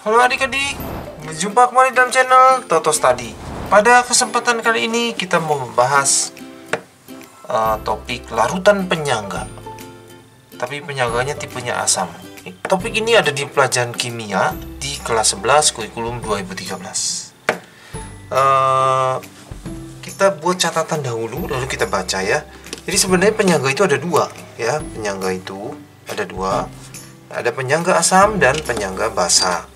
Halo adik-adik, berjumpa kembali dalam channel Toto Study. Pada kesempatan kali ini kita mau membahas topik larutan penyangga. Tapi penyangganya tipenya asam. Topik ini ada di pelajaran kimia di kelas 11 kurikulum 2013. Kita buat catatan dahulu lalu kita baca ya. Jadi sebenarnya penyangga itu ada dua ya. Penyangga itu ada dua. Ada penyangga asam dan penyangga basa.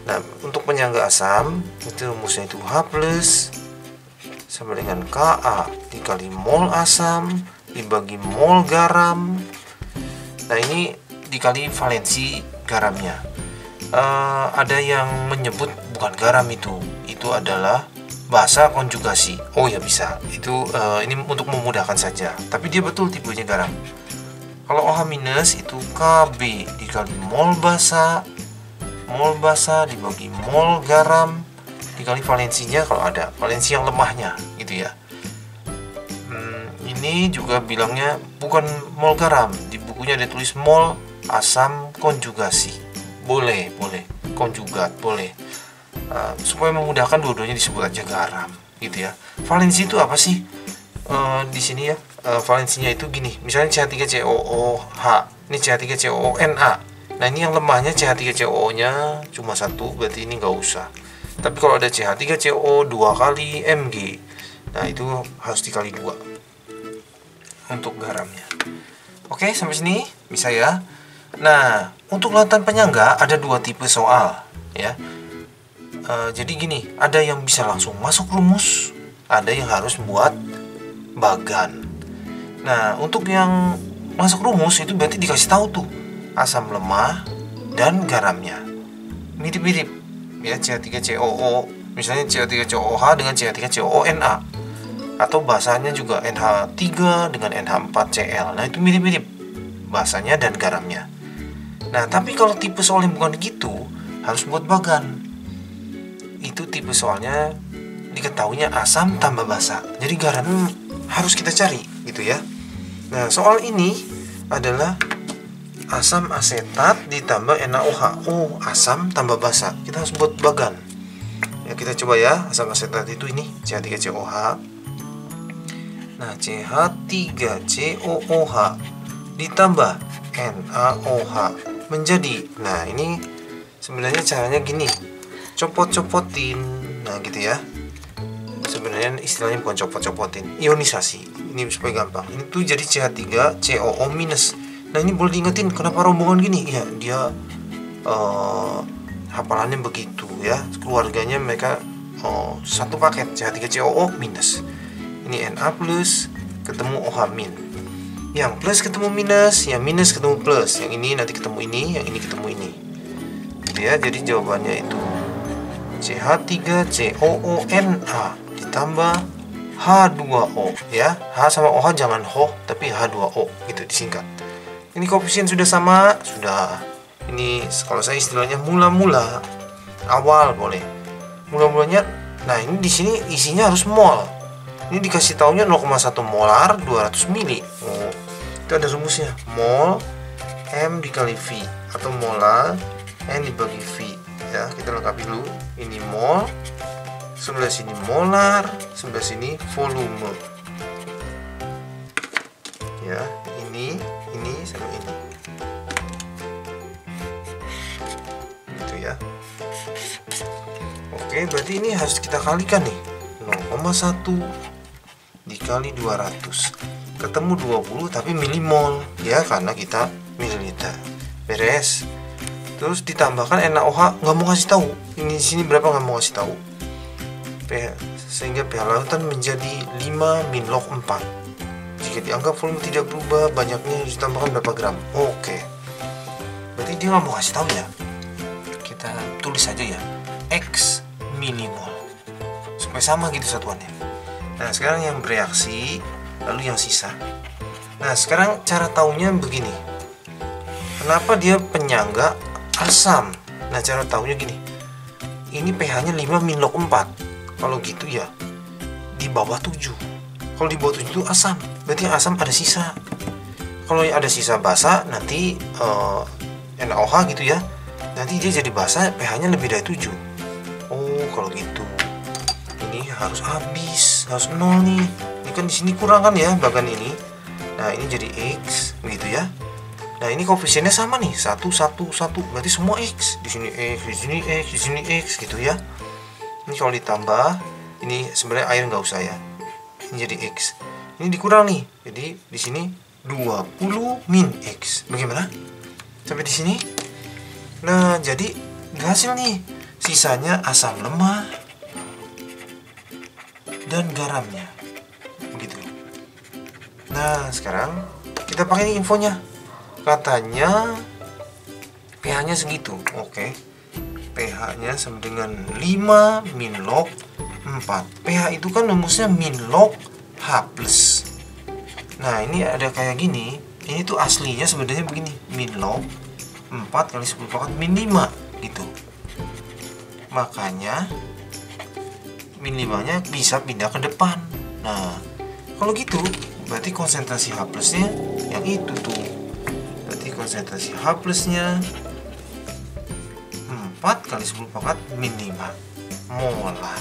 Nah, untuk penyangga asam itu rumusnya itu H+ sama dengan Ka dikali mol asam dibagi mol garam. Nah, ini dikali valensi garamnya. Ada yang menyebut bukan garam itu adalah basa konjugasi. Oh ya bisa. Itu ini untuk memudahkan saja. Tapi dia betul tipenya garam. Kalau OH- itu Kb dikali mol basa dibagi mol garam dikali valensinya kalau ada valensi yang lemahnya gitu ya. Ini juga bilangnya bukan mol garam, di bukunya ada tulis mol asam konjugasi. Boleh konjugat boleh. Supaya memudahkan dua-duanya disebut aja garam gitu ya. Valensi itu apa sih? Di sini ya, valensinya itu gini. Misalnya CH3COOH, ini CH3COONA. Nah, ini yang lemahnya CH3COO-nya cuma satu, berarti ini nggak usah. Tapi kalau ada CH3CO 2 kali Mg, nah itu harus dikali 2 untuk garamnya. Oke, sampai sini bisa ya. Nah, untuk larutan penyangga ada dua tipe soal ya. Jadi gini, ada yang bisa langsung masuk rumus, ada yang harus buat bagan. Nah, untuk yang masuk rumus itu berarti dikasih tahu tuh asam lemah dan garamnya mirip-mirip ya, CH3COO misalnya CH3COOH dengan CH3COONA, atau basanya juga NH3 dengan NH4Cl. Nah, itu mirip-mirip basanya dan garamnya. Nah, tapi kalau tipe soal yang bukan gitu harus buat bagan. Itu tipe soalnya diketahuinya asam tambah basa. Jadi garam harus kita cari gitu ya. Nah, soal ini adalah asam asetat ditambah NaOH. Oh, asam tambah basa. Kita harus buat bagan. Ya, kita coba ya. Asam asetat itu ini CH3COH. Nah, CH3COOH ditambah NaOH menjadi. Nah, ini sebenarnya caranya gini. Copot-copotin. Nah, gitu ya. Sebenarnya istilahnya bukan copot-copotin, ionisasi. Ini supaya gampang. Ini tuh jadi CH3COO-. Nah, ini boleh diingetin kenapa rombongan gini? Ya, dia hafalannya begitu ya. Keluarganya mereka satu paket CH3COO-. Ini Na+, ketemu OH-. Yang plus ketemu minus, yang minus ketemu plus. Yang ini nanti ketemu ini, yang ini ketemu ini. Gitu ya. Jadi jawabannya itu CH3COONA ditambah H2O ya. H sama OH jangan HO, tapi H2O gitu disingkat. Ini koefisien sudah sama, sudah. Ini kalau saya istilahnya mula-mula, awal boleh. Mula-mulanya, nah ini di sini isinya harus mol. Ini dikasih taunya 0,1 molar 200 mili. Oh, itu ada rumusnya. Mol M dikali V atau molar N dibagi V. Ya, kita lengkapi dulu. Ini mol, sebelah sini molar, sebelah sini volume. Ya, ini sama ini. Gitu ya. Oke, berarti ini harus kita kalikan nih. 0,1 dikali 200. Ketemu 20 tapi milimol ya, karena kita mililiter. Beres. Terus ditambahkan NaOH, nggak mau kasih tahu. Ini di sini berapa, nggak mau kasih tahu. Sehingga pH larutan menjadi 5-log 4. Jika dianggap volume tidak berubah, banyaknya harus ditambahkan berapa gram. Oke. Berarti dia nggak mau kasih tahu ya. Kita tulis saja ya, X milimol. Supaya sama gitu satuannya. Nah, sekarang yang bereaksi, lalu yang sisa. Nah, sekarang cara taunya begini. Kenapa dia penyangga asam? Nah, cara taunya gini. Ini pH-nya 5-log 4. Kalau gitu ya di bawah 7. Kalau di bawah 7 itu asam. Berarti yang asam ada sisa. Kalau ada sisa basa nanti NaOH gitu ya. Nah, nanti dia jadi basa, pH-nya lebih dari 7. Oh, kalau gitu ini harus habis, harus 0 nih. Ini kan di sini kurang kan ya bagian ini. Nah, ini jadi X begitu ya. Nah, ini koefisiennya sama nih, 1 1 1. Berarti semua X. Di sini X, di sini X, di sini X gitu ya. Ini kalau ditambah, ini sebenarnya air nggak usah ya. Ini jadi X. Ini dikurang nih. Jadi di sini 20 min X. Bagaimana? Sampai di sini? Nah, jadi berhasil nih. Sisanya asam lemah dan garamnya. Begitu. Nah, sekarang kita pakai infonya. Katanya pH-nya segitu. Oke. pH-nya sama dengan 5 min log 4. pH itu kan rumusnya min log H+. Nah, ini ada kayak gini. Ini tuh aslinya sebenarnya begini. Min log 4 kali 10 pangkat min 5 gitu. Makanya min 5-nya bisa pindah ke depan. Nah, kalau gitu berarti konsentrasi H+ nya yang itu tuh. Berarti konsentrasi H+ nya 4 kali 10 pangkat min 5 molar.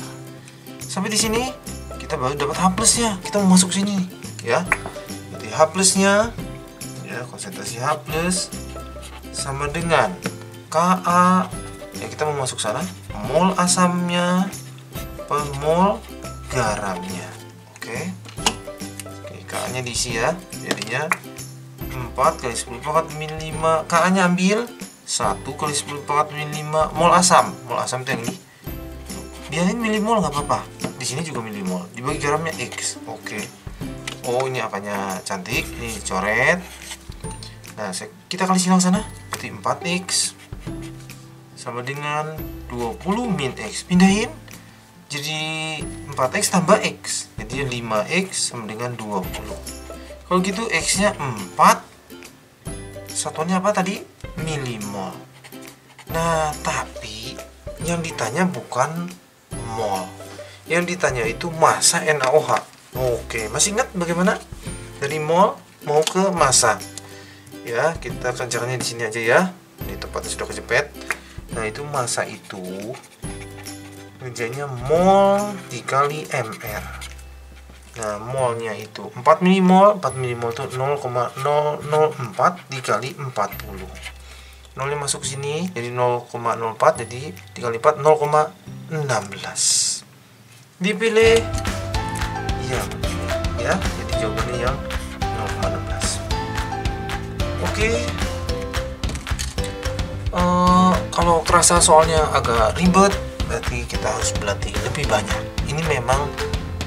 Sampai di sini kita baru dapat H+ nya. Kita mau masuk sini ya. Berarti H+ nya ya, konsentrasi H+ sama dengan Ka ya, kita mau masuk sana, mol asamnya per mol garamnya. Oke. Ka-nya diisi ya. Jadinya 4 kali 10 pangkat min 5. Ka-nya ambil 1 kali 10 pangkat min 5 mol asam. Mol asam itu yang ini. Biarin milimol nggak apa-apa. Di sini juga milimol. Dibagi garamnya X. Oke. Oh, ini apanya cantik. Ini coret. Nah, kita kali silang sana. Berarti 4X sama dengan 20 min X. Pindahin. Jadi 4X tambah X. Jadi 5X sama dengan 20. Kalau gitu X-nya 4. Satuannya apa tadi? Milimol. Nah, tapi yang ditanya bukan mol. Yang ditanya itu massa NaOH. Oke, masih ingat bagaimana? Dari mol mau ke massa. Ya, kita kerjakannya di sini aja ya. Ini tempatnya sudah kejepit. Nah, itu massa itu kerjanya mol dikali mR. Nah, molnya itu 4 milimol. 4 milimol itu 0,004 dikali 40. 0 masuk sini jadi 0,04, jadi dikali 4 0,16. Dipilih yang ya, jadi jawabannya yang 0,16. Oke. Kalau kerasa soalnya agak ribet, berarti kita harus berlatih lebih banyak. Ini memang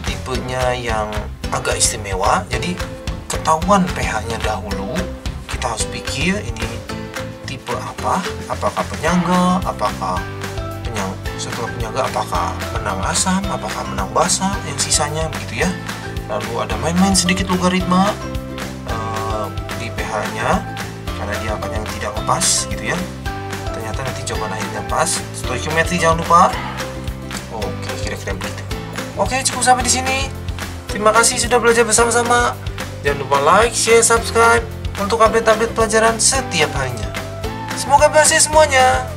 tipenya yang agak istimewa, jadi ketahuan pH-nya dahulu. Kita harus pikir ini tipe apa, apakah penyangga, apakah setelah penyangga apakah menang asam, apakah menang basa, yang sisanya begitu ya. Lalu ada main-main sedikit logaritma di pH-nya karena dia akan yang tidak lepas gitu ya. Ternyata nanti jawaban akhirnya pas. Stoikiometri jangan lupa. Oke, kira-kira begitu. Oke, cukup sampai di sini. Terima kasih sudah belajar bersama-sama. Jangan lupa like, share, subscribe untuk update-update pelajaran setiap harinya. Semoga berhasil semuanya.